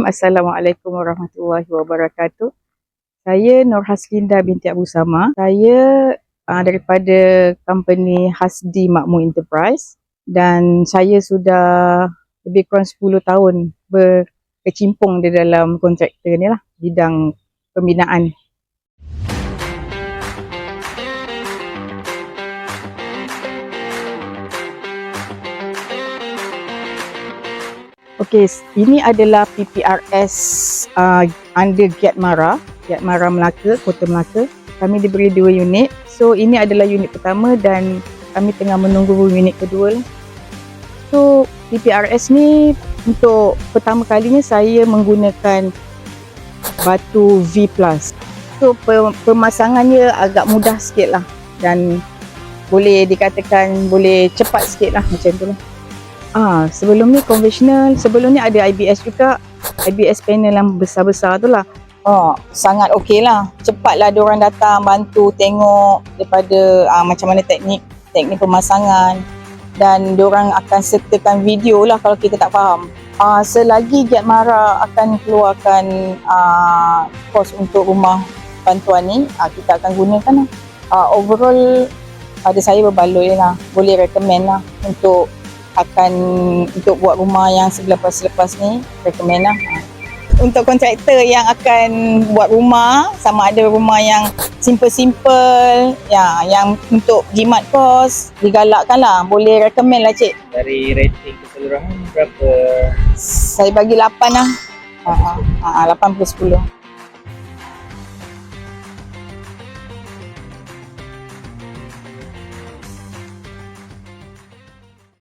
Assalamualaikum warahmatullahi wabarakatuh. Saya Nur Haslinda binti Abu Sama. Saya daripada company Hasdi Makmur Enterprise dan saya sudah lebih kurang 10 tahun berkecimpung di dalam kontraktor ni lah, bidang pembinaan. Okey, ini adalah PPRS under Giat Mara Melaka, Kota Melaka. Kami diberi 2 unit. So ini adalah unit pertama dan kami tengah menunggu unit kedua lah. So PPRS ni untuk pertama kalinya saya menggunakan batu V+. So pemasangannya agak mudah sikit lah dan boleh dikatakan boleh cepat sikit lah, macam tu lah. Sebelum ni konvensional, sebelum ni ada IBS juga, IBS panel yang besar-besar tu lah. Sangat okey lah, cepat lah diorang datang bantu tengok daripada macam mana teknik pemasangan, dan diorang akan sertakan video lah kalau kita tak faham. Selagi Giat Mara akan keluarkan kos untuk rumah bantuan ni, kita akan gunakan lah. Overall pada saya berbaloi lah, boleh recommend lah untuk buat rumah yang selepas ni, recommend lah. Untuk kontraktor yang akan buat rumah, sama ada rumah yang simple-simple, yang untuk jimat kos, digalakkan lah, boleh recommend lah cik. Dari rating keseluruhan berapa? Saya bagi 8 lah. 8/10.